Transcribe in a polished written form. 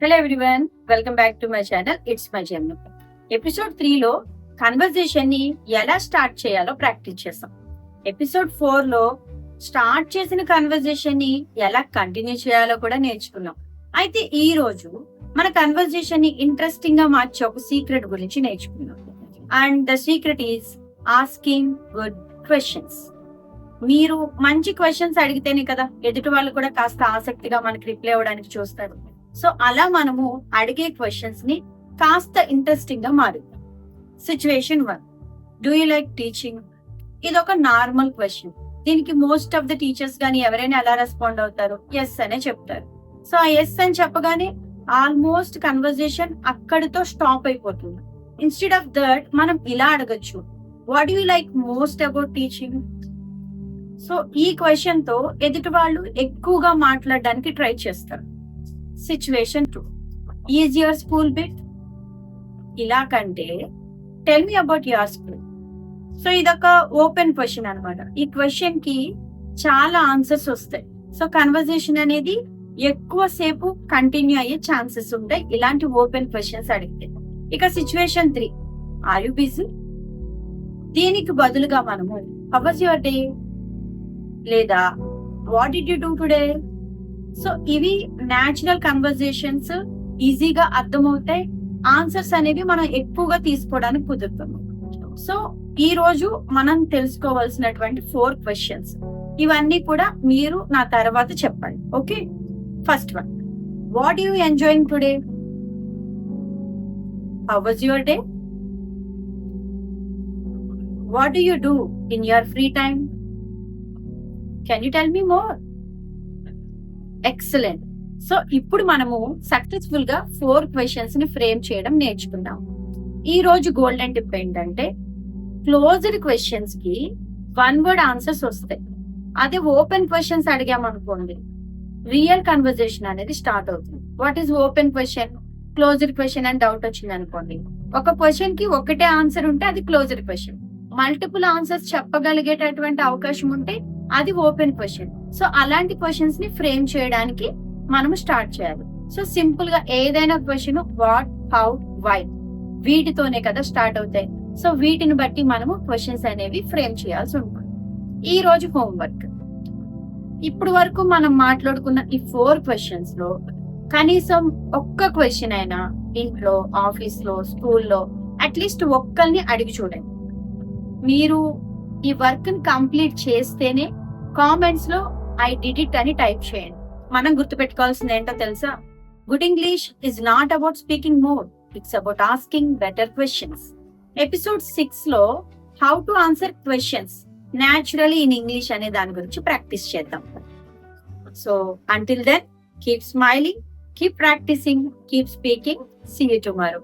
Hello everyone, welcome back to my channel. It's my journey. Episode 3 లో conversation ని ఎలా start చేయాలో practice చేస్తాం. ఎపిసోడ్ 4 లో స్టార్ట్ చేసిన కన్వర్జేషన్ ని ఎలా కంటిన్యూ చేయాలో కూడా నేర్చుకున్నాం. అయితే ఈ రోజు మన కన్వర్జేషన్ ని ఇంట్రెస్టింగ్ గా మార్చే ఒక సీక్రెట్ గురించి నేర్చుకున్నాం. And the secret is asking good questions. మీరు మంచి క్వశ్చన్స్ అడిగితేనే కదా ఎదుటి వాళ్ళు కూడా కాస్త ఆసక్తిగా మనకి రిప్లై అవ్వడానికి చూస్తారు. సో అలా మనము అడిగే క్వశ్చన్స్ ని కాస్త ఇంట్రెస్టింగ్ గా మారుద్దాం. Situation 1, do you like teaching? ఇది ఒక నార్మల్ క్వశ్చన్. దీనికి మోస్ట్ ఆఫ్ ద టీచర్స్ గానీ ఎవరైనా ఎలా రెస్పాండ్ అవుతారు? ఎస్ అనే చెప్తారు. సో ఆ ఎస్ అని చెప్పగానే ఆల్మోస్ట్ కన్వర్జేషన్ అక్కడితో స్టాప్ అయిపోతుంది. ఇన్స్టెడ్ ఆఫ్ దట్ మనం ఇలా అడగచ్చు, what you like most about teaching? So ఈ క్వశ్చన్ తో ఎదుటి వాళ్ళు ఎక్కువగా మాట్లాడడానికి ట్రై చేస్తారు. Situation 2, is your school bit? ఇలా కంటే tell me about your school. So ఇదొక ఓపెన్ క్వశ్చన్ అన్నమాట. ఈ క్వశ్చన్ కి చాలా ఆన్సర్స్ వస్తాయి. సో కన్వర్జేషన్ అనేది ఎక్కువ సేపు కంటిన్యూ అయ్యే ఛాన్సెస్ ఉంటాయి ఇలాంటి ఓపెన్ క్వశ్చన్స్ అడిగితే. ఇక సిచ్యువేషన్ 3, ఆర్ యు బిజీ? దీనికి బదులుగా మనము హౌ వాజ్ యువర్ డే లేదా what did you do today? So ఇవి న్యాచురల్ కన్వర్జేషన్స్, ఈజీగా అర్థమవుతాయి. ఆన్సర్స్ అనేవి మనం ఎక్కువగా తీసుకోవడానికి కుదురుతుంది. సో ఈ రోజు మనం తెలుసుకోవాల్సినటువంటి 4 క్వశ్చన్స్, ఇవన్నీ కూడా మీరు నా తర్వాత చెప్పండి. Okay, first one, what you enjoying today? How was your day? What do you do in your free time? Can you tell me more? Excellent. So ఇప్పుడు మనము సక్సెస్ఫుల్ గా 4 క్వశ్చన్స్ ని ఫ్రేమ్ చేయడం నేర్చుకున్నాం. ఈ రోజు గోల్డెన్ టిప్ ఏంటంటే, closed questions కి 1 వర్డ్ ఆన్సర్స్ వస్తాయి. అదే ఓపెన్ క్వశ్చన్స్ అడిగామనుకోండి, రియల్ కన్వర్జేషన్ అనేది స్టార్ట్ అవుతుంది. What is open question? Closed question అని డౌట్ వచ్చింది అనుకోండి, ఒక క్వశ్చన్ కి ఒకటే ఆన్సర్ ఉంటే అది క్లోజ్డ్ క్వశ్చన్. మల్టిపుల్ ఆన్సర్స్ చెప్పగలిగేటటువంటి అవకాశం ఉంటే అది ఓపెన్ క్వశ్చన్. సో అలాంటి క్వశ్చన్స్ ని ఫ్రేమ్ చేయడానికి మనం స్టార్ట్ చేయాలి. సో సింపుల్ గా ఏదైనా క్వశ్చన్ వాట్, హౌ, వై, వీటితోనే కదా స్టార్ట్ అవుతాయి. సో వీటిని బట్టి మనము క్వశ్చన్స్ అనేవి ఫ్రేమ్ చేయాల్సి ఉంటుంది. ఈ రోజు హోంవర్క్, ఇప్పుడు వరకు మనం మాట్లాడుకున్న ఈ 4 క్వశ్చన్స్ లో కనీసం ఒక్క క్వశ్చన్ అయినా ఇంట్లో, ఆఫీస్ లో, స్కూల్లో అట్లీస్ట్ ఒక్కరిని అడిగి చూడండి. మీరు ఈ వర్క్ ని కంప్లీట్ చేస్తేనే కామెంట్స్ లో ఐ డిడ్ ఇట్ అని టైప్ చేయండి. మనం గుర్తుపెట్టుకోవాల్సింది ఏంటో తెలుసా? Good English is not about speaking more, it's about asking better questions. Episode 6 లో how to answer questions naturally in English అనే దాని గురించి ప్రాక్టీస్ చేద్దాం. So until then, keep smiling, keep practising, keep speaking. See you tomorrow.